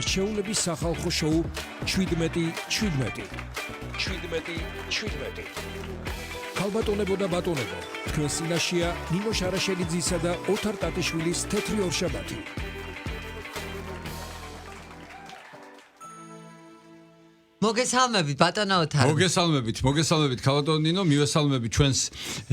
რჩეულების სახალხო შოუ 17 ქალბატონებო და ბატონებო, თქვენ წინაშეა ნინო შარაშელიძისა და ოთარ ტატიშვილის თეთრი ორშაბათი. მოგესალმებით ბატონო ოთარ. მოგესალმებით ქალბატონ ნინო, მივესალმებით ჩვენს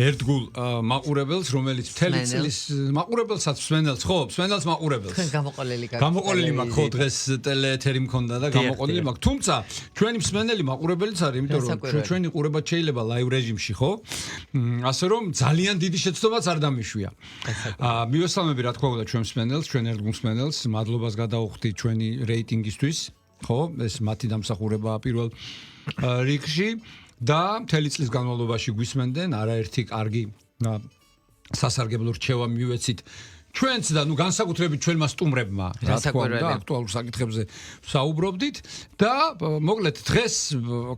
ერთგულ მაყურებელს, რომელიც მთელი წლის მაყურებელსაც მსმენელს, ხო, მსმენელს მაყურებელს. თქვენ გამოყოლილი მაქვს, ხო, დღეს ტელეეთერი მქონდა და გამოყოლილი მაქვს. თუმცა ჩვენი მსმენელი მაყურებელიც არის, იმიტომ რომ ჩვენი ყურება შეიძლება ლაივ რეჟიმში, ხო? ასე რომ ძალიან დიდი შეცდომაც არ დამიშვია. მივესალმებით რა თქმა უნდა ჩვენ მსმენელს, ჩვენ ერთგულ მსმენელს, მადლობას გადავუხდით ჩვენი რეიტინგისთვის. ხო, ეს მათი დამსახურებაა პირველ რიგში და მთელი წლის განმავლობაში გვისმენდნენ არაერთი კარგი სასარგებლო რჩევა მივეცით ჩვენც და განსაკუთრებით ჩვენმა სტუმრებმა, რა თქმა უნდა, აქტუალურ საკითხებზე საუბრობდით და მოკლედ დღეს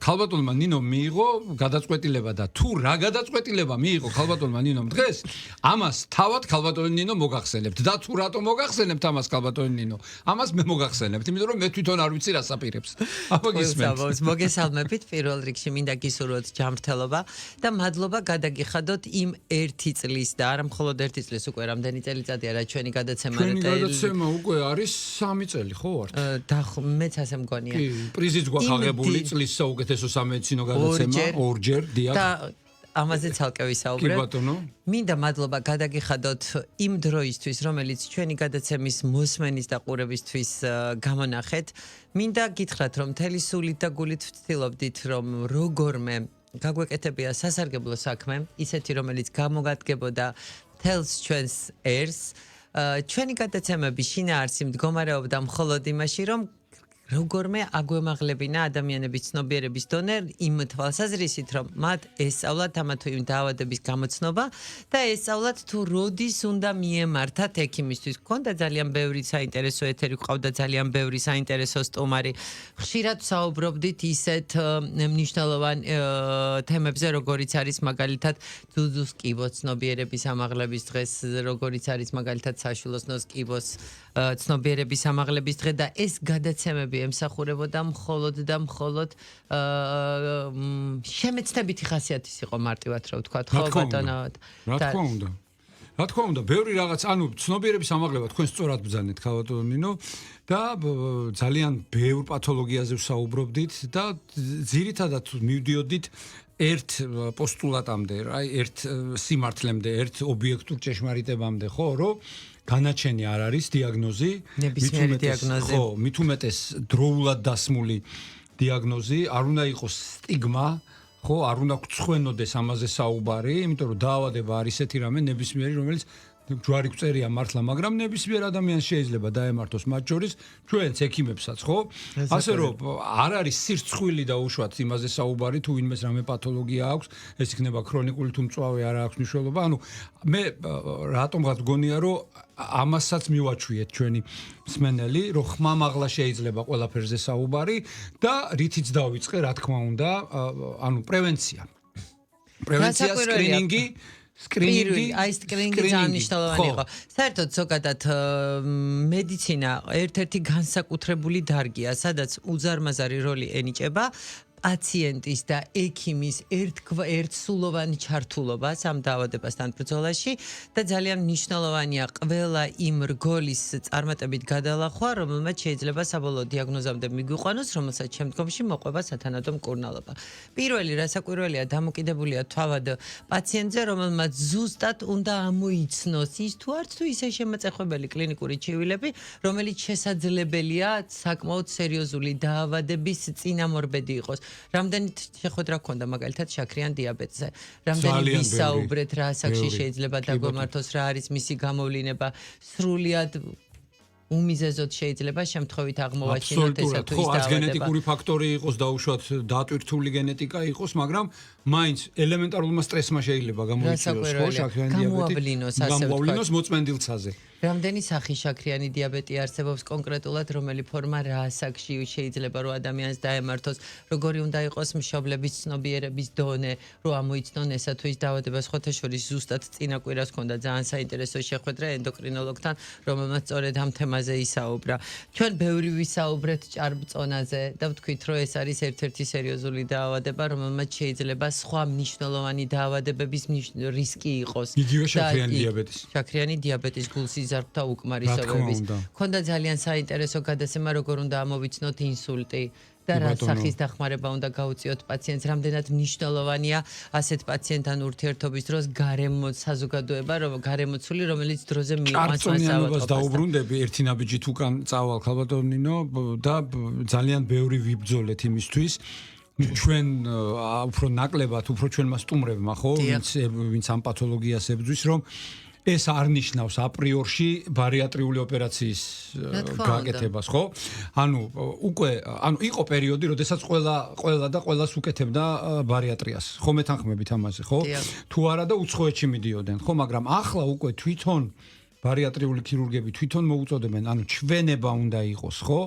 ქალბატონმა ნინომ მიიღო გადაწყვეტილება და თუ რა გადაწყვეტილება მიიღო ქალბატონმა ნინომ დღეს, ამას თავად ქალბატონი ნინო მოგახსენებთ და თუ რატომ მოგახსენებთ ამას ქალბატონი ნინო, ამას მე მოგახსენებთ, იმიტომ რომ მე თვითონ არ ვიცი რას აპირებს. აბაგისმენთ. მოგესალმებით პირველ რიგში, მინდა გისურვოთ ჯანმრთელობა და მადლობა გადაგიხადოთ იმ ერთი წლის და არა მხოლოდ ერთი წლის, უკვე რამდენი წელიწადი არა ჩვენი გადაცემა ჩვენი გადაცემა უკვე არის 3 წელი ხო ვართ? და მეც ასე მგონია. კი, პრიზიც გვაქვს აღებული წლის საუკეთესო სამედიცინო გადაცემა ორჯერ, დიახ. და ამაზე ცალკე ვისაუბრებ. კი ბატონო. მინდა მადლობა გადაგიხადოთ იმ დროისთვის, რომელიც ჩვენი გადაცემის მოსმენის და ყურებისთვის გამონახეთ. მინდა გითხრათ, რომ მთელი სულით და გულით ვცდილობდით, რომ როგორმე გაგვეკეთებია სასარგებლო საქმე, ისეთი რომელიც გამოგადგებოდა თელს ჩვენს ერს. ჩვენი გადაცემები შინაარსი მდგომარეობდა მხოლოდ იმაში, რომ როგორმე აგვემაღლებინა ადამიანების ცნობიერების დონე იმ თვალსაზრისით, რომ მათ ესწავლათ ამა თუ იმ დაავადების გამოცნობა და ესწავლათ თუ როდის უნდა მიემართათ ექიმისთვის. გქონდა ძალიან ბევრი საინტერესო ეთერი, ყავდა ძალიან ბევრი საინტერესო სტუმარი. ხშირად საუბრობდით ისეთ მნიშვნელოვან თემებზე, როგორიც არის მაგალითად ძუძუს კიბოს ცნობიერების ამაღლების დღეს, როგორიც არის მაგალითად საშვილოსნოს კიბოს ცნობიერების ამაღლების დღე და ეს გადაცემები ემსახურებოდა მხოლოდ და მხოლოდ შემეცნებითი ხასიათის იყო მარტივად რა ვთქვათ, ხო ბატონო? რა თქმა უნდა, ბევრი რაღაც, ანუ ცნობიერების ამაღლება თქვენ სწორად ბრძანეთ ქალბატონო ნინო და ძალიან ბევრ პათოლოგიაზე ვსაუბრობდით და ძირითადად მივდიოდით ერთ პოსტულატამდე, ერთ სიმართლემდე, ერთ ობიექტურ ჭეშმარიტებამდე, ხო, რომ განაჩენი არ არის დიაგნოზი, ნებისმიერი დიაგნოზი. ხო, მით უმეტეს დროულად დასმული დიაგნოზი, არ უნდა იყოს სტიგმა, ხო, არ უნდა გვცხვენოდეს ამაზე საუბარი, იმიტომ რომ დაავადება არის ესეთი რამე ნებისმიერი, რომელიც ჯვარი გწერია მართლა, მაგრამ ნებისმიერ ადამიანს შეიძლება დაემართოს, მათ შორის ჩვენც ექიმებსაც, ხო? ასე რომ არ არის სირცხვილი და უშუალოდ იმაზე საუბარი, თუ ვინმეს რამე პათოლოგია აქვს, ეს იქნება ქრონიკული თუ მწვავე, არ აქვს მნიშვნელობა. ანუ მე რატომღაც გონია, რომ ამასაც მივაჩვიეთ ჩვენი მსმენელი, რომ ხმამაღლა შეიძლება ყველაფერზე საუბარი და რითიც დავიწყე, რა თქმა უნდა, ანუ პრევენცია, სკრინინგი. აი სკრინინგი ძალიან მნიშვნელოვანი იყო. საერთოდ ზოგადად მედიცინა ერთ-ერთი განსაკუთრებული დარგია, სადაც უზარმაზარი როლი ენიჭება პაციენტის და ექიმის ერთსულოვანი ჩართულობა ამ დაავადებასთან ბრძოლაში და ძალიან მნიშვნელოვანია ყველა იმ რგოლის წარმატებით გადალახვა, რომელმაც შეიძლება საბოლოო დიაგნოზამდე მიგვიყვანოს, რომელსაც შემდგომში მოყვება სათანადო მკურნალობა. პირველი რასაკვირველია დამოკიდებულია თავად პაციენტზე, რომელმაც ზუსტად უნდა ამოიცნოს ის თუ არც თუ ისე შემაწეხვებელი კლინიკური ჩივილები, რომელიც შესაძლებელია საკმაოდ სერიოზული დაავადების წინამორბედი იყოს. რამდენი შეხვედრა გქონდა მაგალითად შაქრიან დიაბეტზე. რამდენი ვისაუბრეთ რა ასაკში შეიძლება დაგვემართოს, რა არის მისი გამოვლინება, სრულიად უმიზეზოდ შეიძლება შემთხვევით აღმოვაჩინოთ ესა თუ ის დაავადება. ხო, გენეტიკური ფაქტორი იყოს და უშუალოდ დატვირთული გენეტიკა იყოს, მაგრამ მაინც ელემენტარულმა სტრესმა შეიძლება გამოიწვიოს, ხო, შაქრიანი დიაბეტი. გამოავლინოს, ასე ვთქვათ. გამოავლინოს მოწმენდილცაზე. რამდენი სახის შაქრიანი დიაბეტი არსებობს კონკრეტულად, რომელი ფორმა რა ასაკში შეიძლება რომ ადამიანს დაემართოს, როგორი უნდა იყოს მშობლების ცნობიერების დონე, რომ ამოიცნონ ესა თუ ის დაავადება. სხვათა შორის ზუსტად წინა კვირას ჰქონდა ძალიან საინტერესო შეხვედრა ენდოკრინოლოგთან, რომელმაც სწორედ ამ თემაზე ისაუბრა. ჩვენ ბევრი ვისაუბრეთ ჭარბწონაზე და ვთქვით, რომ ეს არის ერთ-ერთი სერიოზული დაავადება, რომელმაც შეიძლება სხვა მნიშვნელოვანი დაავადებების რისკი იყოს. იგივე შაქრიანი დიაბეტის. შაქრიანი დიაბეტის, გულსიზარღვთა უკმარისობების. ქონდა ძალიან საინტერესო გადაცემა, როგორ უნდა ამოვიცნოთ ინსულტი. და რა სახის დახმარება უნდა გაუწიოთ პაციენტს, რამდენად მნიშვნელოვანია ასეთ პაციენტთან ურთიერთობის დროს გარემო საზოგადოება, გარემოცული, რომელიც დროზე მიყვანს მასწავლებლობას დაუბრუნდები ერთი ნაბიჯით უკან წავალ ხალბატონინო და ძალიან ბევრი ვიბრძოლეთ იმისთვის ჩვენ უფრო ნაკლებად, უფრო ჩვენმა სტუმრებმა, ხო, ვინც ამ პათოლოგიას ებრძვის, რომ ეს არ ნიშნავს აპრიორში ბარიატრიული ოპერაციის გაკეთებას, ხო? ანუ იყო პერიოდი, როდესაც ყველას უკეთებდა ბარიატრიას. ხო მეთანხმებით ამაზე, ხო? თუ არა და უცხოეთში მიდიოდნენ, ხო, მაგრამ ახლა უკვე თვითონ ბარიატრიული ქირურგები თვითონ მოუწოდებენ, ანუ ჩვენება უნდა იყოს, ხო?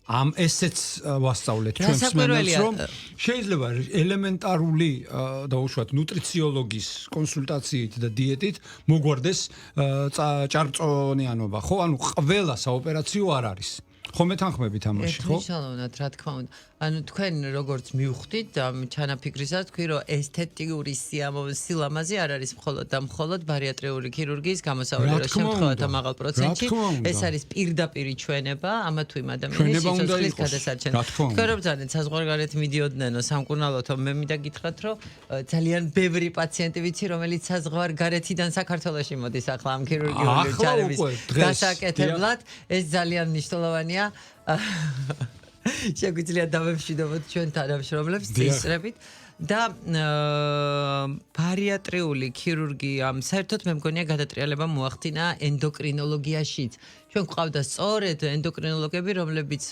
ამ ესეც ვასწავლეთ ჩვენ მსმენელს, რომ შეიძლება ელემენტარული დაუშვათ ნუტრიციოლოგის კონსულტაციით და დიეტით მოგვარდეს ჭარბწონიანობა, ხო? ანუ ყველა საოპერაციო არ არის. ხო მეთანხმებით ამაში, ხო? მნიშვნელოვნად, რა თქმა უნდა. ანუ თქვენ როგორც მივხვდით ამ ჩანაფიქრისას თქვი რომ ესთეტიური სილამაზე არ არის მხოლოდ ბარიატრიული ქირურგიის გამოსავალი შემთხვევათა მაღალ პროცენტში ეს არის პირდაპირი ჩვენება ამა თუ იმ ადამიანის სიცოცხლის გადასარჩენა. თქვენ რომ ძალიან საზღვარგარეთ მიდიოდნენ სამკურნალოთო მე მინდა გითხრათ რომ ძალიან ბევრი პაციენტი ვიცი რომელიც საზღვარგარეთიდან საქართველოში მოდის ახლა ამ ქირურგიული ჩარების დასაკეთებლად ეს ძალიან მნიშვნელოვანია. შეგვიძლია დავემშვიდობოთ ჩვენ თანამშრომლებს წესრებით და ბარიატრიული ქირურგია საერთოდ მე მგონია გადატრიალება მოახდინა ენდოკრინოლოგიაშიც. ჩვენ გვყავდა სწორედ ენდოკრინოლოგები, რომლებიც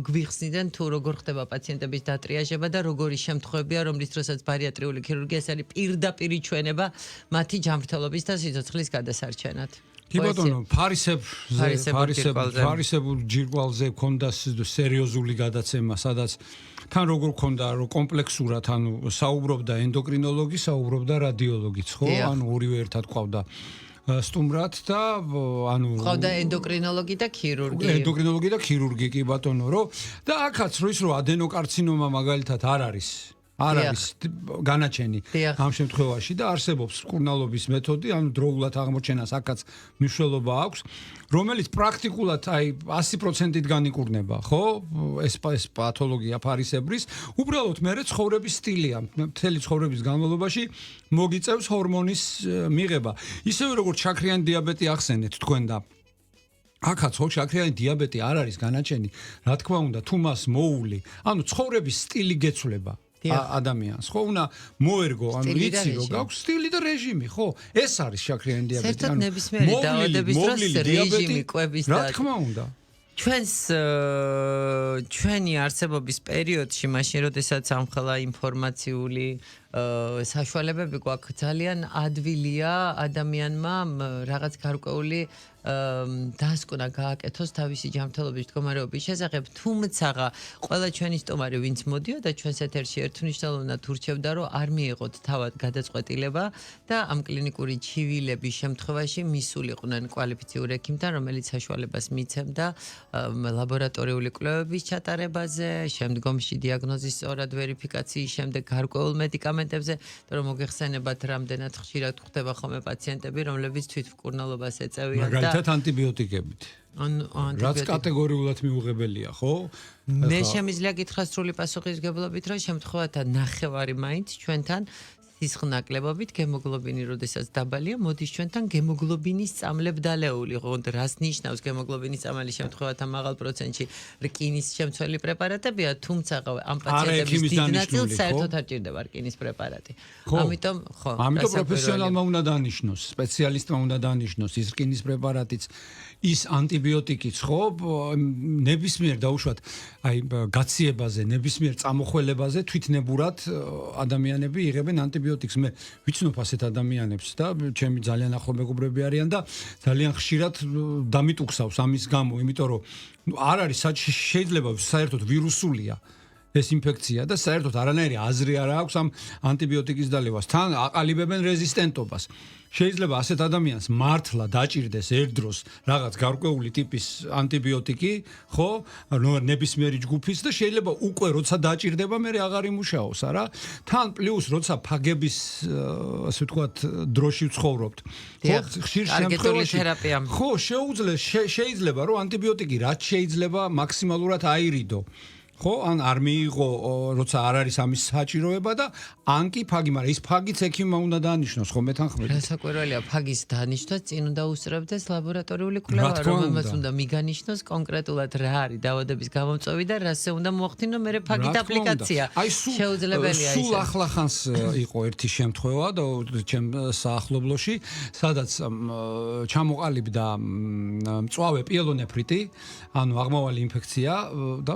გვიხსნიდნენ თუ როგორ ხდება პაციენტების დატრიაჟება და როგორი შემთხვევებია, რომლის დროსაც ბარიატრიული ქირურგია ეს არის პირდაპირი ჩვენება მათი ჯანმრთელობის და სიცოცხლის გადასარჩენად. კი ბატონო, ფარისებურ ჯირკვალზე ქონდა სერიოზული გადაცემა, სადაც თან როგორ ქონდა, რომ კომპლექსურად, ანუ საუბრობდა ენდოკრინოლოგი, საუბრობდა რადიოლოგიც, ხო? ანუ ორივე ერთად ყავდა სტუმრად და ანუ ყავდა ენდოკრინოლოგი და ქირურგი. ენდოკრინოლოგი და ქირურგი, კი ბატონო, რომ და აქაც რო ის რომ ადენოკარცინომა მაგალითად არ არის განაჩენი ამ შემთხვევაში და არსებობს მკურნალობის მეთოდი, ანუ დროულად აღმოჩენას აქაც მნიშვნელობა აქვს, რომელიც პრაქტიკულად აი 100%-ით განიკურნება, ხო? ეს პათოლოგია ფარისებრის, უბრალოდ მერე ცხოვრების სტილია, მთელი ცხოვრების განმავლობაში მოგიწევს ჰორმონის მიღება. ისევე როგორც შაქრიანი დიაბეტი ახსენეთ თქვენ და აქაც ხო შაქრიანი დიაბეტი არ არის განაჩენი, რა თქმა უნდა, თუ მას მოული, ანუ ცხოვრების სტილი გეცვლება. ადამიანს ხო უნდა მოერგო ანუ იცი რომ გაქვს სტილი და რეჟიმი ხო ეს არის შაქრიანი დიაბეტი საერთოდ ნებისმიერი დაავადების დროს რეჟიმი კვების და რა თქმა უნდა ჩვენი არსებობის პერიოდში მაშინ როდესაც ამხელა ინფორმაციული საშუალებები გვაქვს ძალიან ადვილია ადამიანმა რაღაც გარკვეული დასკვნა გააკეთოს თავისი ჯანმრთელობის მდგომარეობის შესახებ, თუმცა ყველა ჩვენი სტუმარი ვინც მოდიოდა ჩვენს ეთერში ერთმნიშვნელოვნად ურჩევდა რომ არ მიიღოთ თავად გადაწყვეტილება და ამ კლინიკური ჩივილების შემთხვევაში მისულიყვნენ კვალიფიციურ ექიმთან, რომელიც საშუალებას მიცემდა ლაბორატორიული კვლევების ჩატარებაზე, შემდგომში დიაგნოზის სწორად ვერიფიკაციის შემდეგ გარკვეულ მედიკამენტებზე, რომ მოგეხსენებათ რამდენად ხშირად ხდება ხოლმე პაციენტები, რომლებიც თვითმკურნალობას ეწევიან და მაგალითად ანტიბიოტიკებით. რაც კატეგორიულად მიუღებელია, ხო? მე შემიძლია გითხრა სრული პასუხისმგებლობით, რომ შემთხვევათა ნახევარი მაინც ჩვენთან სისხლნაკლებობით გემოგლობინი როდესაც დაბალია, მოდის ჩვენთან გემოგლობინის წამლებდალეული, ხო, რას ნიშნავს გემოგლობინის წამალი შემთხვევათა მაღალ პროცენტში რკინის შემცველი პრეპარატებია, თუმცა ამ პაციენტების დიდ ნაწილს საერთოდ არ ჭირდება რკინის პრეპარატი. ამიტომ პროფესიონალმა უნდა დანიშნოს, სპეციალისტმა უნდა დანიშნოს ის რკინის პრეპარატიც, ის ანტიბიოტიკიც, ხო, ნებისმიერ დაუშვათ, აი გაციებაზე, ნებისმიერ წამოხველებაზე თვითნებურად ადამიანები იღებენ ანტიბიოტიკებს ანტიბიოტიკს მე ვიცნობ ასეთ ადამიანებს და ჩემი ძალიან ახლო მეგობრები არიან და ძალიან ხშირად დამიტუქსავს ამის გამო, იმიტომ რომ არ არის შეიძლება საერთოდ ვირუსულია ეს ინფექცია და საერთოდ არანაირი აზრი არ აქვს ამ ანტიბიოტიკის დალევას. თან აყალიბებენ რეზისტენტობას. შეიძლება ასეთ ადამიანს მართლა დაჭირდეს ერთდროს რაღაც გარკვეული ტიპის ანტიბიოტიკი, ხო? ნებისმიერი ჯგუფის და შეიძლება უკვე როცა დაჭირდება, მე აღარ იმუშაოს, არა? თან პლუს როცა ფაგების ასე ვთქვათ დროში ვცხოვრობთ. ხო, ხშირ შემთხვევაში ხო, შეიძლება რომ ანტიბიოტიკი რაც შეიძლება მაქსიმალურად აირიდო. ხო, ან არ მიიღო, როცა არ არის ამის საჭიროება და ან კი ფაგი, მაგრამ ის ფაგიც ექიმმა უნდა დანიშნოს, ხო, მეთანხმებით. რასაკვირველია, ფაგის დანიშნვას წინ უნდა უსწრებდეს ლაბორატორიული კვლევა, რომელმაც უნდა მიგანიშნოს კონკრეტულად რა არის დაავადების გამომწვევი და რასზე უნდა მოახდინო მერე ფაგით აპლიკაცია. შეუძლებელია ისე. სულ ახლახანს იყო ერთი შემთხვევა და ჩემ საახლობლოში, სადაც ჩამოყალიბდა მწვავე პიელონეფრიტი, ანუ აღმავალი ინფექცია და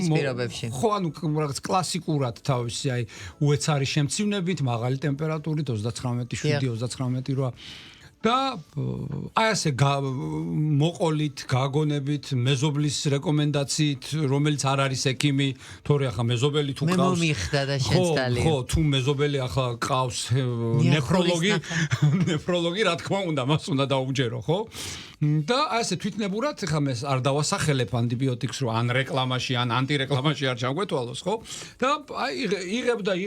პირობებში. ხო, ანუ რაღაც კლასიკურად თავისი აი უეცარი შემცირნებით, მაღალი ტემპერატურით 39.7-39.8 და აი ასე მოყოლით, გაგონებით, მეზობლის რეკომენდაციით, რომელიც არ არის ექიმი, თორე ახლა მეზობელი თუ ყავს. მე მომიხდა და შეცდალი. ხო, თუ მეზობელი ახლა ყავს ნეფროლოგი, რა თქმა უნდა, მას უნდა დაუჯერო, ხო? და ასე თვითნებურად ხა მე არ დავასახელებ ანტიბიოტიკს რომ ან რეკლამაში ან ანტირეკლამაში არ ჩაგვეთვალოს, ხო? და აი იღებდა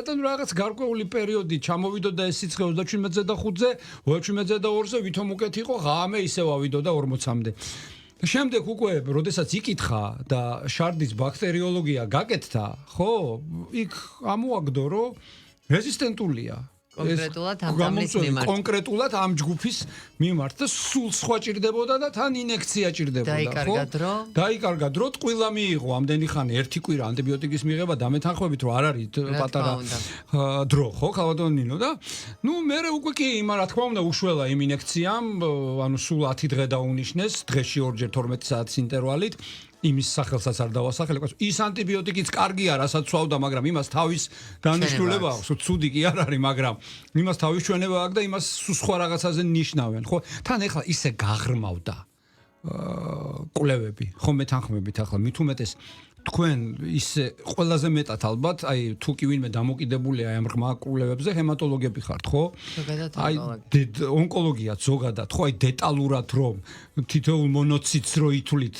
და რაღაც გარკვეული პერიოდი ჩამოვიდოდა ეს სიცხე 37-ზე და 5-ზე, 17-ზე და 2-ზე ვითომ უკეთ იყო, ღამე ისევ ავიდოდა 40-მდე. და შემდეგ უკვე, როდესაც იკითხა და შარდის ბაქტერიოლოგია გაკეთდა, ხო? იქ ამოაგდო, რომ რეზისტენტულია. კონკრეტულად ამ დამლის მიმართ. კონკრეტულად ამ ჯგუფის მიმართ და სულ სხვა ჭირდებოდა და თან ინექცია ჭირდებოდა, ხო? დაიკარგა დრო, ტყუილა მიიღო ამდენი ხანი, ერთი კვირა ანტიბიოტიკის მიღება და მეთანხმებით რომ არ არის პატარა დრო, ხო, ხალბატონინო და ნუ მე უკვე კი იმა რა თქმა უნდა უშველა იმ ინექციამ, ანუ სულ 10 დღე დაუნიშნეს, დღეში ორჯერ 12 საათის ინტერვალით. იმის სახელსაც არ დავასახელებ, ის ანტიბიოტიკიც კარგია, რასაც ვსვავდა, მაგრამ იმას თავის დანიშნულება აქვს, ცუდი კი არ არის, მაგრამ იმას თავის ჩვენება აქვს და იმას სხვა რაღაცაზე ნიშნავენ, ხო? თან ეხლა ისე გაღრმავდა კვლევები, ხო მეთანხმებით ახლა მით უმეტეს თქვენ ისე ყველაზე მეტად ალბათ, აი თუ კი ვინმე დამოკიდებულია აი ამ ღრმა კვლევებზე, ჰემატოლოგები ხართ, ხო? აი ონკოლოგია ზოგადად, ხო, აი დეტალურად რომ თითოეულ მონოციტს რო ითვლით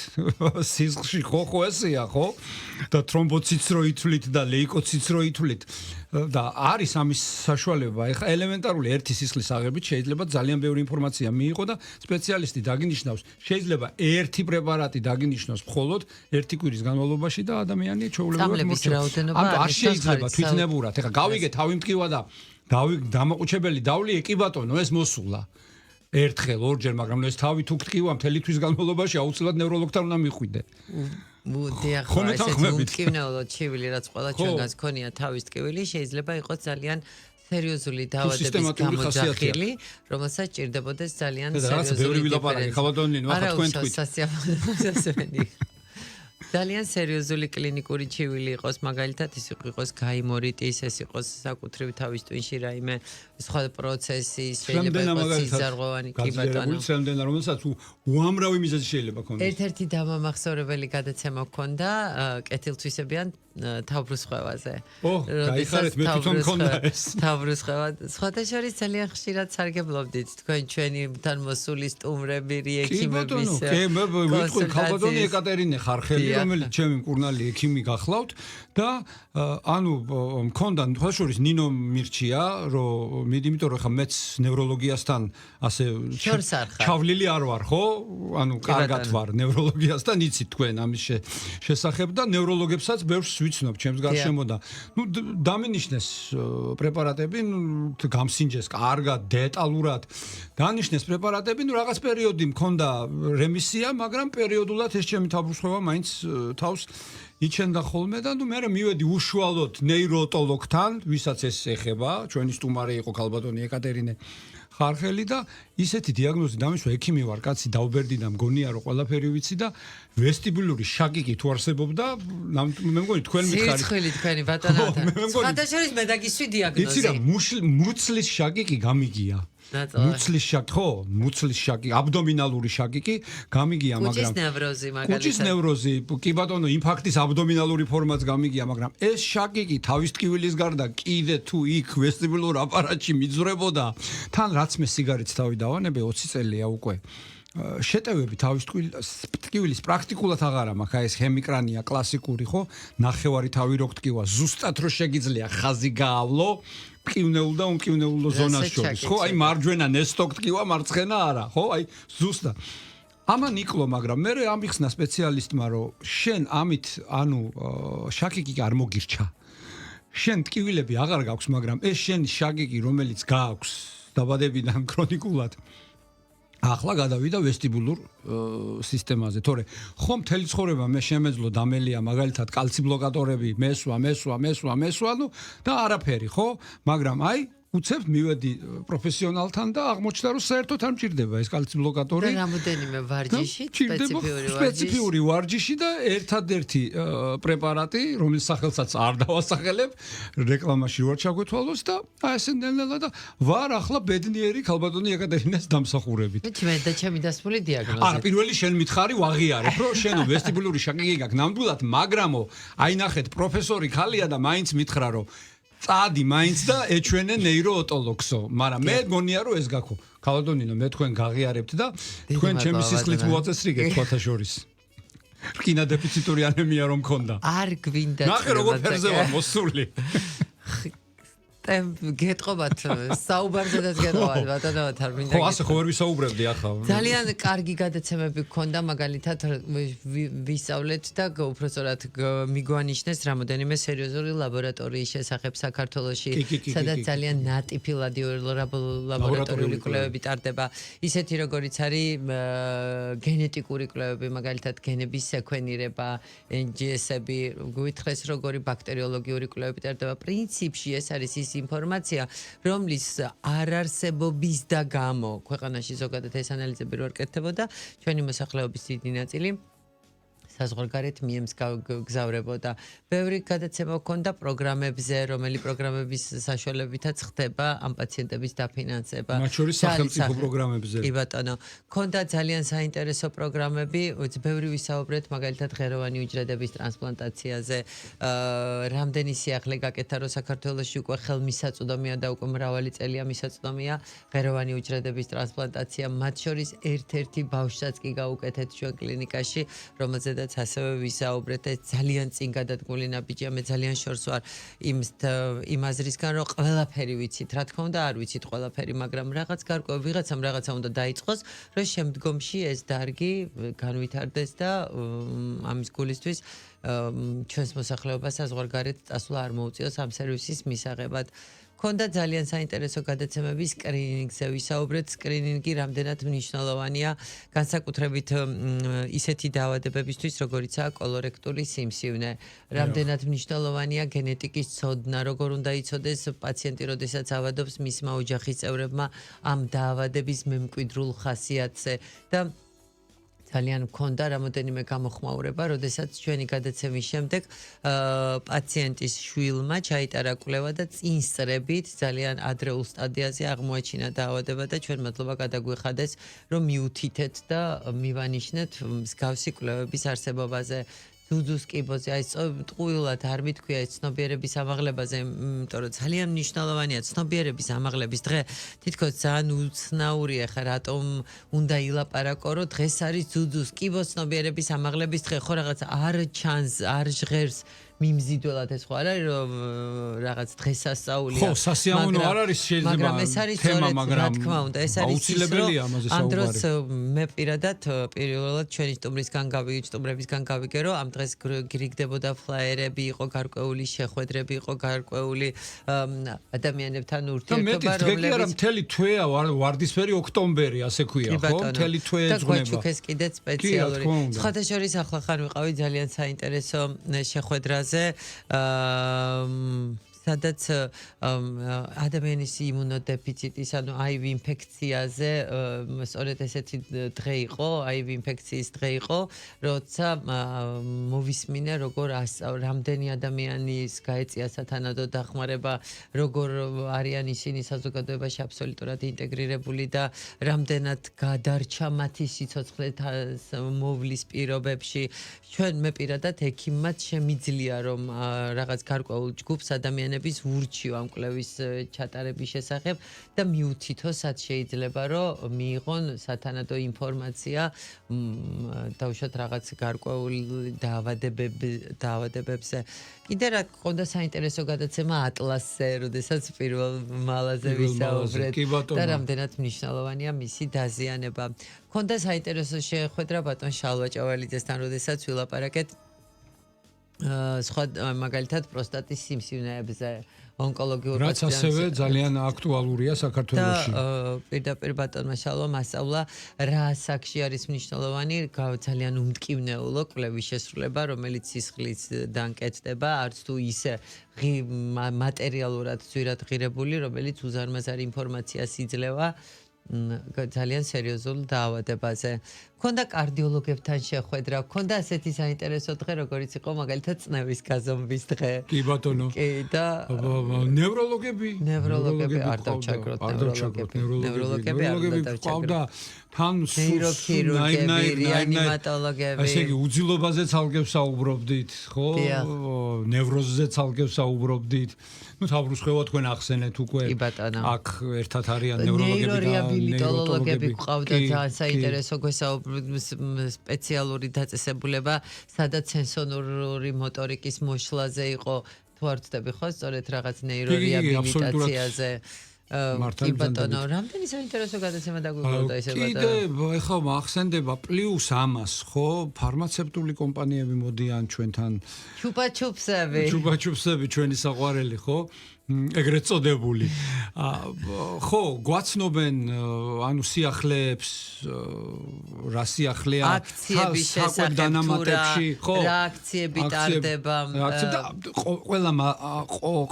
სისხლში, ხო ესეა, ხო? და თრომბოციტს რო ითვლით და ლეიკოციტს რო ითვლით და არის ამის საშუალება. ეხლა ელემენტარული ერთი სისხლის აღებით შეიძლება ძალიან ბევრი ინფორმაცია მიიღო და სპეციალისტი დაგინიშნავს, შეიძლება ერთი პრეპარატი დაგინიშნოს მხოლოდ ერთი კვირის განმავლობაში და ადამიანი ჩვეულებრივად მოსწავლება. არ შეიძლება თვითნებურად. ეხლა გავიგე თავი მტკივა და დამოყუჩებელი დავლი კი ბატონო ეს მოსულა. ერთხელ, ორჯერ, მაგრამ ეს თავი თუ გტკივა მთელი თვის განმავლობაში აუცილებლად ნევროლოგთან უნდა მიხვიდე. მუდია ხო ესეთი უმტკივნეულო ჩივილი რაც ყველა ჩვენგანს ქონია თავის ტკივილი შეიძლება იყოს ძალიან სერიოზული დაავადების გამოძახილი რომელსაც ჭირდებოდეს ძალიან სერიოზული ძალიან სერიოზული კლინიკური ჩივილი იყოს მაგალითად ის იყოს გაიმორიტის ეს იყოს საკუთრივ თავის ტვინში რაიმე სხვა პროცესი შეიძლება იყოს სიზარღვოვანი კი ბატონო სამდენა რომელსაც უამრავი მიზეზი შეიძლება ქონდეს ერთ-ერთი დამამახსოვრებელი გადაცემა ქონდა კეთილთვისებიან თავბრუსხვევაზე გაიხარეთ მე თვითონ მქონდა ეს თავბრუსხვევა სხვათა შორის ძალიან ხშირად სარგებლობდით თქვენ ჩვენთან მოსული სტუმრები ექიმების კი მე ვიტყვი ხალბატონი ეკატერინე ხარხელი რომელიც ჩემი მკურნალი ექიმი გახლავთ და ანუ მქონდა სხვა შორის ნინო მირჩია რომ იმიტომ რომ ხა მეც ნევროლოგიასთან ასე ჩავლილი არ ვარ ხო ანუ კარგად ვარ ნევროლოგიასთან იცით თქვენ ამის შესახებ და ნევროლოგებსაც ბევრს ვიცნობ ჩემს გარშემო და ნუ დამენიშნეს პრეპარატები გამსინჯეს კარგად დეტალურად დანიშნეს პრეპარატები ნუ რაღაც პერიოდი მქონდა რემისია მაგრამ პერიოდულად ეს ჩემი თავბრუსხვევა მაინც თავს იჩენდა ხოლმე და ნუ მე მივედი უშუალოდ ნეიროტოლოგთან, ვისაც ეს ეხება, ჩვენი სტუმარი იყო ქალბატონი ეკატერინე ხარხელი და ისეთი დიაგნოზი დამისვა ექიმი ვარ, კაცი დაუბერდი და მგონია რომ ყველაფერი ვიცი და ვესტიბულური შაკიკი თუ არსებობდა, მე მგონი თქვენ მითხარით. სირცხილი თქვენი ბატონათა. სხვადასხვა მე დაგისვი დიაგნოზი. იცი რა, მუცლის შაკიკი გამიგია. მუცლის შაკი, ხო, მუცლის შაკი, აბდომინალური შაკიკი გამიგია, მაგრამ კუჭის ნევროზი მაგალითად. კუჭის ნევროზი, კი ბატონო, ინფარქტის აბდომინალური ფორმაც გამიგია, მაგრამ ეს შაკიკი თავის ტკივილის გარდა კიდე თუ იქ ვესტიბულურ აპარატში მიძვრებოდა, თან რაც მე სიგარეტს თავი დავანებე 20 წელია უკვე. შეტევები თავის ტკივილის პრაქტიკულად აღარა მაქვს, აი ეს ჰემიკრანია კლასიკური, ხო? ნახევარი თავი რო გტკივა, ზუსტად რო შეგიძლია ხაზი გაავლო. მკივნეულ და უმკივნეულო ზონას შორის, ხო? აი მარჯვენა ნესტო გტკივა, მარცხენა არა, ხო? აი ზუსტად. ამან იკლო, მაგრამ მე ამიხსნა სპეციალისტმა, რომ შენ ამით, ანუ შაკიკი არ მოგირჩა. შენ ტკივილები აღარ გაქვს, მაგრამ ეს შენი შაკიკი, რომელიც გააქვს დაბადებიდან ქრონიკულად ახლა გადავიდა ვესტიბულურ სისტემაზე. თორე ხომ მთელი ცხოვრება მე შემეძლო დამელია მაგალითად კალცი ბლოკატორები, მესვა, ნუ და არაფერი, ხო? მაგრამ აი უცებ მივედი პროფესიონალთან და აღმოჩნდა რომ საერთოდ არ მჭირდება ეს კალცი ბლოკატორი. და რამოდენიმე ვარჯიში, სპეციფიური ვარჯიში და ერთადერთი პრეპარატი, რომლის სახელსაც არ დავასახელებ, რეკლამაში ვარ ჩაგვეთვალოს და აი ესე ნელ-ნელა და ვარ ახლა ბედნიერი ქალბატონი ეკატერინას დამსახურებით. მე და ჩემი დასმული დიაგნოზი. არა, პირველი შენ მითხარი ვაღიარებ, რომ შენო ვესტიბულური შაკიკი გაქვს ნამდვილად, მაგრამო აი ნახეთ, პროფესორი ქალია და მაინც მითხრა რომ წადი მაინც და ეჩვენე ნეიროოტოლოგსო, მაგრამ მე გონია რომ ეს გაქო. ქალბატონინო, მე თქვენ გაღიარებთ და თქვენ ჩემი სისხლით მოაწესრიგეთ თქვათა შორის. რკინა დეფიციტური ანემია რომ მქონდა. არ გვინდა. ნახე როგორ ფერზე ვარ მოსული. გეტყობათ საუბარზედაც გეტყობათ ბატონო არ მინდა. ხო, ასე ხო ვერ ვისაუბრებდი ახლა. ძალიან კარგი გადაცემები გქონდა, მაგალითად ვისწავლეთ და უпростоრად მიგვანიშნეს რამოდენიმე სერიოზული ლაბორატორიის შესახებ საქართველოში, სადაც ძალიან ნატიფი ლაბორატორიული კვლევები ტარდება, ისეთი როგორიც არის გენეტიკური კვლევები, მაგალითად გენების სეკვენირება, NGS-ები, გვითხრეს როგორი ბაქტერიოლოგიური კვლევები ტარდება. პრინციპში ეს არის ის ინფორმაცია, რომლის არარსებობის და გამო ქვეყანაში ზოგადად ეს ანალიზები რო არ კეთდებოდა, ჩვენი მოსახლეობის დიდი ნაწილი საზღვარგარეთ მიემს გზავრებოდა. ბევრი გადაცემა ჰქონდა პროგრამებზე, რომელი პროგრამების საშუალებითაც ხდება ამ პაციენტების დაფინანსება. მათ შორის სახელმწიფო პროგრამებზე. კი ბატონო, ჰქონდა ძალიან საინტერესო პროგრამები, ბევრი ვისაუბრეთ, მაგალითად ღეროვანი უჯრედების ტრანსპლანტაციაზე. რამდენი სიახლე გაკეთა, რომ საქართველოში უკვე ხელმისაწვდომია და უკვე მრავალი წელია მისაწვდომია ღეროვანი უჯრედების ტრანსპლანტაცია. მათ შორის ერთ-ერთი ბავშვსაც კი გაუკეთეთ ჩვენ კლინიკაში, რომელზედაც ასევე ვისაუბრეთ, ეს ძალიან წინ გადადგმული ნაბიჯია, მე ძალიან შორს ვარ იმ აზრისგან, რომ ყველაფერი ვიცით, რა თქმა უნდა არ ვიცით ყველაფერი, მაგრამ რაღაც გარკვეულ ვიღაცამ რაღაცა უნდა დაიწყოს, რომ შემდგომში ეს დარგი განვითარდეს და ამის გულისთვის ჩვენს მოსახლეობას საზღვარგარეთ წასვლა არ მოუწიოს ამ სერვისის მისაღებად. ჰქონდა ძალიან საინტერესო გადაცემები სკრინინგზე ვისაუბრეთ. სკრინინგი რამდენად მნიშვნელოვანია განსაკუთრებით ისეთი დაავადებებისთვის, როგორიცაა კოლორექტული სიმსივნე. რამდენად მნიშვნელოვანია გენეტიკის ცოდნა, როგორ უნდა იცოდეს პაციენტი, როდესაც ავადობს მისმა ოჯახის წევრებმა ამ დაავადების მემკვიდრულ ხასიათზე და ძალიან მქონდა რამოდენიმე გამოხმაურება, როდესაც ჩვენი გადაცემის შემდეგ პაციენტის შვილმა ჩაიტარა კვლევა და წინსწრებით ძალიან ადრეულ სტადიაზე აღმოაჩინა დაავადება და ჩვენ მადლობა გადაგვიხადეს, რომ მიუთითეთ და მივანიშნეთ მსგავსი კვლევების არსებობაზე. ძუძუს კიბოზე, აი ტყუილად არ მithქვია ეს ცნობიერების ამაღლებაზე, იმიტომ რომ ძალიან მნიშვნელოვანია ცნობიერების ამაღლების დღე. თითქოს ძალიან უცნაურია ხა რატომ უნდა ილაპარაკო, რომ დღეს არის ძუძუს კიბოს ცნობიერების ამაღლების დღე, ხო რაღაც არ ჩანს, არ ჟღერს მიმზიდველად ეს ხო არ არის რომ რაღაც დღესასწაულია. ხო, სასიამოვნო არ არის შეიძლება. მაგრამ ეს არის სწორედ რა თქმა უნდა, ეს არის აუცილებელია ამაზე საუბარი. ამ დროს მე პირადად პირველად ჩვენი სტუმრებისგან გავიგერო, ამ დღეს გრიგდებოდა ფლაიერები, იყო გარკვეული შეხვედრები, იყო გარკვეული ადამიანებთან ურთიერთობა, რომლებიც არა მთელი თვეა ვარდისფერი ოქტომბერი, ასე ქვია, ხო? მთელი თვე ეძღვნება. და გვაჩუქეს კიდეც სპეციალური. სხვათა შორის ახლა ხარ ვიყავი ძალიან საინტერესო შეხვედრაზე. სადაც ადამიანის იმუნოდეფიციტის, ანუ HIV ინფექციაზე სწორედ ესეთი დღე იყო, HIV ინფექციის დღე იყო, როცა მოვისმინე, როგორ რამდენი ადამიანის გაეწია სათანადო დახმარება, როგორ არიან ისინი საზოგადოებაში აბსოლუტურად ინტეგრირებული და რამდენად გადარჩა მათი სიცოცხლე მოვლის პირობებში. ჩვენ მე პირადად ექიმად შემიძლია რომ რაღაც გარკვეულ ჯგუფს ადამიანების ვურჩიო ამ კვლევის ჩატარების შესახებ და მიუთითო სად შეიძლება რომ მიიღონ სათანადო ინფორმაცია დაუშვათ რაღაც გარკვეულ დაავადებებზე. კიდე რა ყონდა საინტერესო გადაცემა ატლასზე, როდესაც პირველ მალაზე ვისაუბრეთ და რამდენად მნიშვნელოვანია მისი დაზიანება. ყონდა საინტერესო შეხვედრა ბატონ შალვა ჭავალიძესთან, როდესაც ვილაპარაკეთ სხვა მაგალითად პროსტატის სიმსივნეებზე, ონკოლოგიურ რაც ასევე ძალიან აქტუალურია საქართველოში. პირდაპირ ბატონმა შალვამ ასწავლა რა საკში არის მნიშვნელოვანი ძალიან უმტკივნეულო კვლევის შესრულება, რომელიც სისხლისგან კეთდება, არც თუ ისე მატერიალურად ძვირად ღირებული, რომელიც უზარმაზარი ინფორმაციას იძლევა ძალიან სერიოზულ დაავადებაზე. Ქონდა კარდიოლოგებთან შეხვედრა, ქონდა ასეთი საინტერესო დღე, როგორიც იყო მაგალითად წნევის გაზომვის დღე. კი ბატონო. კი და ნევროლოგები არ დავჩაგროთ ნევროლოგები ყავდა თან ნეიროქირურგები, რეანიმატოლოგები. ასე იგი უძილობაზე ცალკევ საუბრობდით, ხო? ნევროზზე ცალკევ საუბრობდით. Ну თავბრუსხევა თქვენ ახსენეთ უკვე. აქ ერთად არიან ნევროლოგები და ნეირორეაბილიტოლოგები ყავდა ძალიან საინტერესო გვესაუბრეთ სპეციალური დაწესებულება, სადაც სენსორული მოტორიკის მოშლაზე იყო თუ არ ვცდები ხო, სწორედ რაღაც ნეირორეაბილიტაციაზე. კი ბატონო, რამდენი საინტერესო გადაცემა დაგვიგონდა ესე ბატონო. კიდე ეხლა ახსენდება პლუს ამას, ხო, ფარმაცევტული კომპანიები მოდიან ჩვენთან. ჩუპაჩუპსები ჩვენი საყვარელი, ხო? ეგრეთ წოდებული. ხო, გვაცნობენ ანუ სიახლეებს, რა სიახლეა აქციების შესახებ, ხო, რა აქციები ტარდება.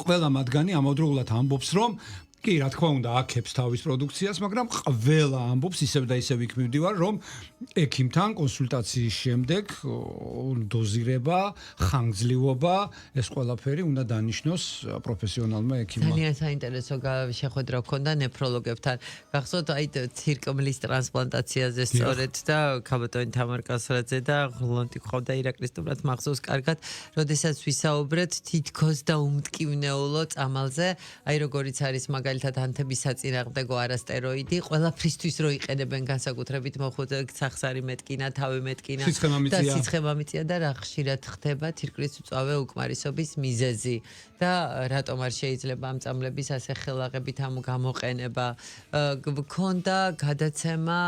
ყველა მათგანი ამავდროულად ამბობს, რომ კი, რა თქმა უნდა, აქებს თავის პროდუქციას, მაგრამ ყველა ამბობს ისევ და ისევ იქ მივდივარ, რომ ექიმთან კონსულტაციის შემდეგ დოზირება, ხანგრძლივობა, ეს ყველაფერი უნდა დანიშნოს პროფესიონალმა ექიმმა. ძალიან საინტერესო შეხვედრა ჰქონდა ნეფროლოგებთან. გახსოვთ, აი ცირკმლის ტრანსპლანტაციაზე სწორედ და ქაბატონი თამარ კასრაძე და ღლონტი ყავდა ირაკლის თუმრად მახსოვს კარგად, როდესაც ვისაუბრეთ თითქოს და უმტკივნეულო წამალზე, აი როგორიც არის მაგალითად ანთების საწინააღმდეგო არასტეროიდი, ყველაფრისთვის რო იყენებენ განსაკუთრებით მოხუცე სახსარი მეტკინა, თავი მეტკინა და სიცხემამიწია და რა ხშირად ხდება თირკმლის მწვავე უკმარისობის მიზეზი და რატომ არ შეიძლება ამ წამლების ასე ხელაღებით ამ გამოყენება. Ქონდა გადაცემა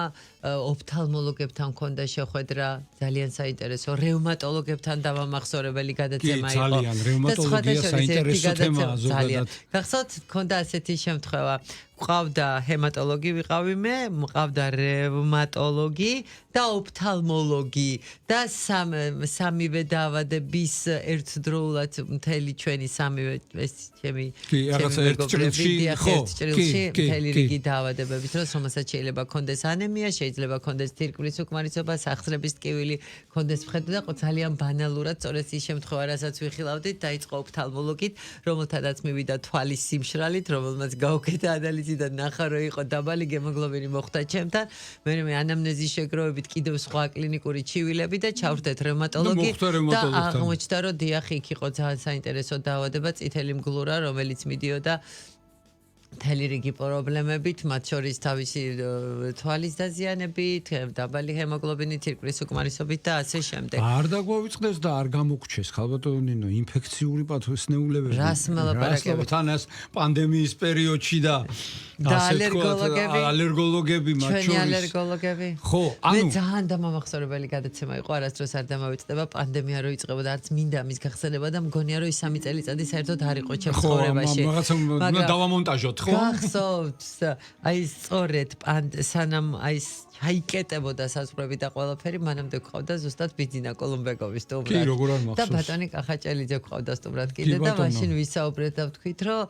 ოფთალმოლოგებთან ქონდა შეხვედრა, ძალიან საინტერესო, რევმატოლოგებთან დავამახსოვრებელი გადაცემა იყო. ძალიან რევმატოლოგია საინტერესო თემაა ზოგადად. გახსოვთ, ქონდა ასეთი შემთხვევა. მყავდა ჰემატოლოგი ვიყავი მე, მყავდა რევმატოლოგი და ოფთალმოლოგი და სამივე დაავადების ერთდროულად მთელი ჩვენი სამივე ეს ჩემი ერთ ჭრილში მთელი რიგი დაავადებების დროს, რომელსაც შეიძლება ქონდეს ანემია, შეიძლება ქონდეს თირკმლის უკმარისობა, სახსრების ტკივილი, ქონდეს მხედრე და ძალიან ბანალურად სწორედ ის შემთხვევა, რასაც ვიხილავდით, დაიწყო ოფთალმოლოგით, რომელთანაც მივიდა თვალის სიმშრალით, რომელმაც გაუკეთა ანალიზი და ნახა რომ იყო დაბალი გემოგლობინი მოხდა ჩემთან. მე ანამნეზის შეგროვებით კიდევ სხვა კლინიკური ჩივილები და ჩავრდეთ რევმატოლოგი და აღმოჩნდა რომ დიახ იქ იყო ძალიან საინტერესო დაავადება წითელი მგლურა, რომელიც მიდიოდა მთელი რიგი პრობლემებით, მათ შორის თავისი თვალის დაზიანებით, დაბალი ჰემოგლობინი, თირკმლის უკმარისობით და ასე შემდეგ. არ დაგვავიწყდეს და არ გამოგჩეს ხალბატონო ნინო ინფექციური პათოსნეულებები. რას მელაპარაკებით? თანას პანდემიის პერიოდში და ალერგოლოგები მათ შორის. ჩვენი ალერგოლოგები. ხო, მე ძალიან დამამახსოვრებელი გადაცემა იყო, არასდროს არ დამავიწყდება პანდემია რო იწყებოდა, არც მინდა მის გახსენება და მგონია რომ ის 3 წელიწადი საერთოდ არ იყო ჩემს ცხოვრებაში. ხო, რაღაცა უნდა დავამონტაჟოთ. ხო? გახსოვთ, აი სწორედ სანამ აი ჩაიკეტებოდა საზღვრები და ყველაფერი, მანამდე გვყავდა ზუსტად ბიძინა კოლუმბეკოვის სტუმრად. კი, როგორ არ მახსოვს. და ბატონი კახაჭელიძე გვყავდა სტუმრად კიდე და მაშინ ვისაუბრეთ და ვთქვით, რომ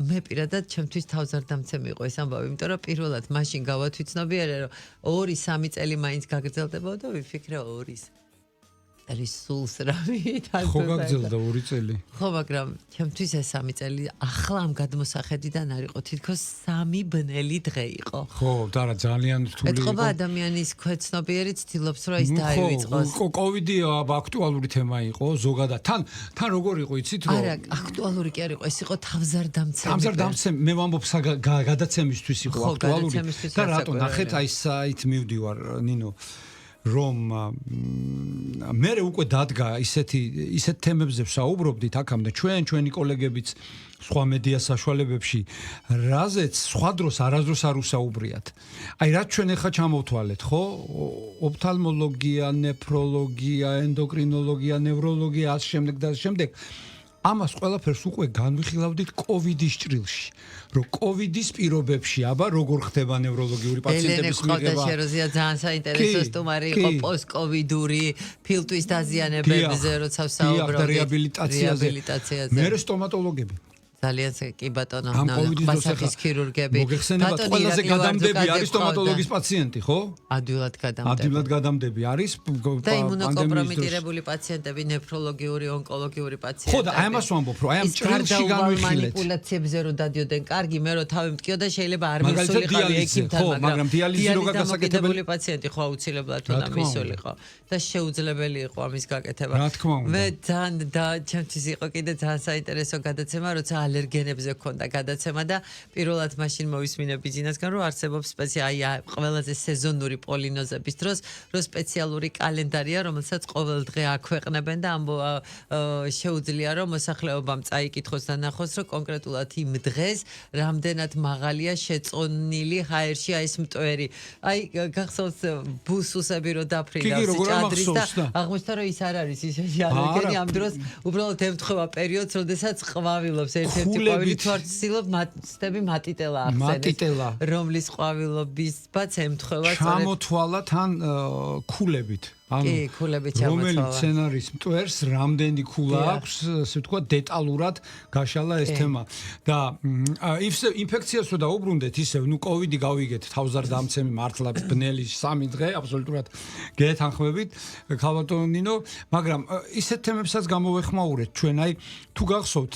მე პირადად ჩემთვის თავს არ დამცემი იყო ეს ამბავი, იმიტომ რომ პირველად მაშინ გავათვითცნობიერე, რომ 2-3 წელი მაინც გაგრძელდებოდა და ვიფიქრე 2 წელი სულს რა მითან. ხო გაგრძელდა 2 წელი. ხო, მაგრამ ჩემთვის ეს 3 წელი ახლა ამ გადმოსახედიდან არ იყო, თითქოს 3 ბნელი დღე იყო. ხო, და რა ძალიან რთული იყო. ეთყობა ადამიანის ქვეცნობიერი ცდილობს რომ ის დაივიწყოს. ხო, კოვიდი აქტუალური თემა იყო ზოგადად. თან როგორ იყო, იცით რომ არა, აქტუალური კი არ იყო, ეს იყო თავზარდამცემი. თავზარდამცემი, მე ვამბობ გადაცემისთვის იყო ხო, აქტუალური. გადაცემისთვის და რატო ასაკურებელია. ნახეთ აი საით მივდივარ ნინო რომ მე უკვე დადგა ისეთ თემებზე ვსაუბრობდით აქამდე ჩვენი კოლეგებიც სხვა მედია საშუალებებში რაზეც სხვა დროს არასდროს არ უსაუბრიათ. აი რაც ჩვენ ახლა ჩამოვთვალეთ, ხო? ოფთალმოლოგია, ნეფროლოგია, ენდოკრინოლოგია, ნევროლოგია, ამ შემდეგ და შემდეგ ამას ყველაფერს უკვე განვიხილავდით კოვიდის ჭრილში. რომ კოვიდის პირობებში, აბა როგორ ხდება ნევროლოგიური პაციენტების მიღება. ელენე შეროზია ძალიან საინტერესო სტუმარი იყო პოსტკოვიდური ფილტვის დაზიანებებზე, როცა ვსაუბრობთ რეაბილიტაციაზე. მე სტომატოლოგები. ძალიან კი ბატონო, მასახის ქირურგები. მოგეხსენება ყველაზე გადამდები არის სტომატოლოგის პაციენტი, ხო? ადვილად გადამდები. ადვილად გადამდები არის და იმუნოკომპრომიტირებული პაციენტები, ნეფროლოგიური, ონკოლოგიური პაციენტები. ხო და აი ამას ვამბობ, რომ აი ამ ჭრილში განვიხილეთ. მანიპულაციებზე რო დადიოდნენ, კარგი, მე რო თავი მткиოდა, შეიძლება არ მისულიყავი ექიმთან, მაგრამ დიალიზი რო გაგასაკეთებელი პაციენტი ხო აუცილებლად უნდა მისულიყო და შეუძლებელი იყო ამის გაკეთება. რა თქმა უნდა. მე ძალიან და ჩემთვის იყო კიდე ძალიან საინტერესო გადაცემა, როცა ალერგენებზე ქონდა გადაცემა და პირველად მაშინ მოვისმინე ბიძინასგან რომ არსებობს სპეციალური ყველაზე სეზონური პოლინოზების დროს რომ სპეციალური კალენდარია რომელსაც ყოველ დღე აქვეყნებენ და შეუძლია რომ მოსახლეობამ წაიკითხოს და ნახოს რომ კონკრეტულად იმ დღეს რამდენად მაღალია შეწონილი ჰაერში აი ეს მტვერი აი გახსოვს ბუსუსები რომ დაფრინავს ჭადრის და აღმოჩნდა რომ ის არ არის ის ალერგენი ამ დროს უბრალოდ ემთხვევა პერიოდს როდესაც ყვავილობს ერთ ყვავილით ვარცილობ მატიტები მატიტელა ახსენეს რომლის ყვავილობისბაც ემთხვევა ჩამოთვალა თან ქულებით კი, ქულები ჩამოთვალა. რომელი სცენარის მტვერს რამდენი ქულა აქვს, ასე ვთქვათ, დეტალურად გაშალა ეს თემა. და ინფექციას რო დაუბრუნდეთ, ისე, ნუ კოვიდი გავიგეთ, თავზარდამცემი მართლა ბნელი 3 დღე, აბსოლუტურად გეთანხმებით, ქალბატონინო, მაგრამ ისეთ თემებსაც გამოვეხმაურეთ ჩვენ, აი, თუ გახსოვთ,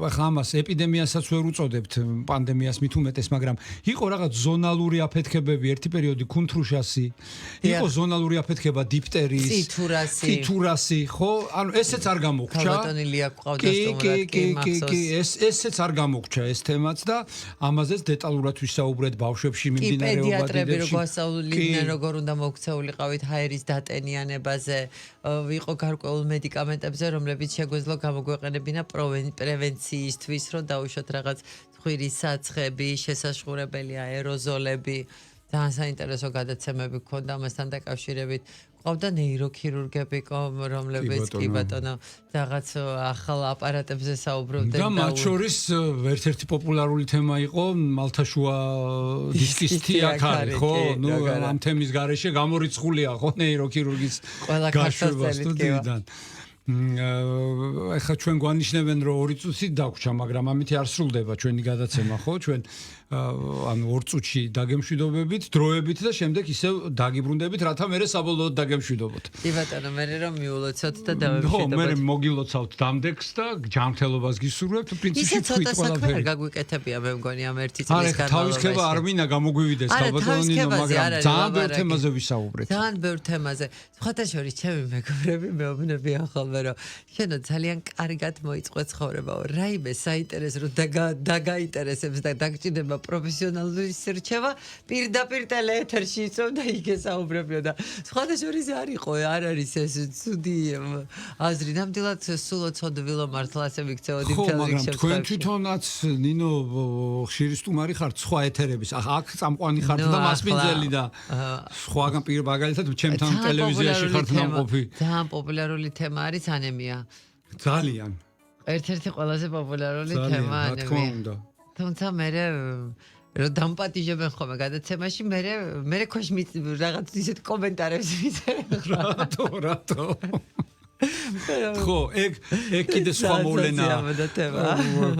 ახლა ამას ეპიდემიასაც ვერ უწოდებთ, პანდემიას მით უმეტეს, მაგრამ იყო რაღაც ზონალური აფეთქებები, ერთი პერიოდი კუნთრუშასი, იყო ზონალური აფეთქება დიფტერია ციტურასი, ხო? ანუ ესეც არ გამოგჩა. ქალბატონი ლია გვყავდა სტუმრად, კი, მახსოვს. ესეც არ გამოგჩა ეს თემაც და ამაზეც დეტალურად ვისაუბრეთ ბავშვებში მიმდინარეობად. პედიატრები როგორ ასწავლიდნენ, როგორ უნდა მოქცეულიყავით ჰაერის დატენიანებაზე, იყო გარკვეულ მედიკამენტებზე, რომლებიც შეგვეძლო გამოგვეყენებინა პრევენციისთვის, რომ დაუშვათ რაღაც ცხვირის საცხები, შესაშხურებელი აეროზოლები. ძალიან საინტერესო გადაცემები გქონდა ამასთან დაკავშირებით. ყავდა ნეიროქირურგები, რომლებიც კი ბატონო რაღაც ახალ აპარატებზე საუბრობდნენ და მათ შორის ერთ-ერთი პოპულარული თემა იყო მალთაშუა დისკის თიაქარი, ხო? ნუ ამ თემის გარეშე გამორიცხულია, ხო, ნეიროქირურგის გაშვება სტუდიიდან. ეხლა ჩვენ გვანიშნებენ რომ 2 წუთი დაგვრჩა, მაგრამ ამით არ სრულდება ჩვენი გადაცემა, ხო? ჩვენ ანუ 2 წუთში დაგემშვიდობებით, დროებით და შემდეგ ისევ დაგიბრუნდებით, რათა მე საბოლოოდ დაგემშვიდობოთ. კი ბატონო, მე რომ მიულოცოთ და დავემშვიდობოთ. ხო, მე მოგილოცავთ დამდეგს და ჯანმრთელობას გისურვებთ, პრინციპში თქვით ყველაფერი. ისე გაგვიკეთებია მე მგონი ამ 1 წლის განმავლობაში. თავისქება არ მინდა გამოგვივიდეს ქალბატონინო, მაგრამ ძალიან ბევრ თემაზე ვისაუბრეთ. ძალიან ბევრ თემაზე. სხვათა შორის ჩემი მეგობრები მეუბნებიან ხოლმე რომ შენო ძალიან კარგად მოიწყო ცხოვრებაო. რაიმე საინტერესო რომ დაგაინტერესებს და დაგჭირდება პროფესიონალური სირჩევა პირდაპირ ტელეეთერში იწევ და იქ ესაუბრებიო და სხვათა შორის არ არის ეს ცუდი აზრი. ნამდვილად სულოცოდვილო მართლა ასე მიქცეოდი მთელ რიგში. თქვენ თვითონაც ნინო ხშირი სტუმარი ხართ სხვა ეთერების. აქ წამყვანი ხართ და მასპინძელი და სხვაგან მაგალითად ჩემთან ტელევიზიაში ხართ ნამყოფი. ძალიან პოპულარული თემა არის ანემია. ძალიან. ერთ-ერთი ყველაზე პოპულარული თემა ანემია. თუმცა მე რომ დამპატიჟებენ ხოლმე გადაცემაში, მე ქვეშ რაღაც ისეთ კომენტარებს ვიწერებ. რატო? ხო, ეგ კიდე სხვა მოვლენაა.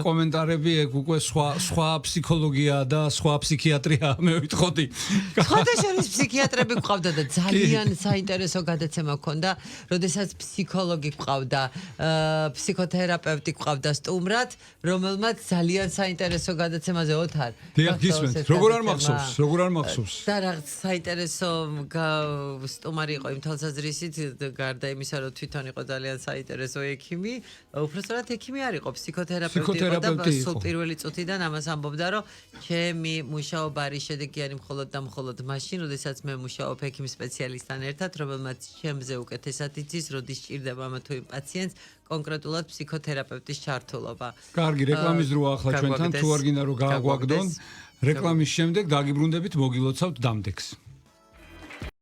კომენტარები ეგ უკვე სხვა ფსიქოლოგია და სხვა ფსიქიატრია, მე ვიტყოდი. ხოდაშორის ფსიქიატრები გვყავდა და ძალიან საინტერესო გადაცემა ჰქონდა, როდესაც ფსიქოლოგი გვყავდა, ფსიქოთერაპევტი გვყავდა სტუმრად, რომელმაც ძალიან საინტერესო გადაცემაზე ოთარ. დიახ, გისმენთ. როგორ არ მახსოვს? და რაღაც საინტერესო სტუმარი იყო იმ თვალსაზრისით, გარდა იმისა, რომ თვითონ იყო ძალიან საინტერესო ექიმი, უბრალოდ ექიმი არ იყო, ფსიქოთერაპევტი იყო და სულ პირველი წუთიდან ამას ამბობდა, რომ ჩემი მუშაობა არის შედეგიანი მხოლოდ და მხოლოდ მაშინ, როდესაც მე მუშაობ ექიმ სპეციალისტთან ერთად, რომელმაც ჩემზე უკეთესად იცის, როდის ჭირდება ამა თუ იმ პაციენტს კონკრეტულად ფსიქოთერაპევტის ჩართულობა. კარგი, რეკლამის დროა ახლა ჩვენთან, თუ არ გინდა რომ გააგვაგდონ, რეკლამის შემდეგ დაგიბრუნდებით, მოგილოცავთ დამდეგს.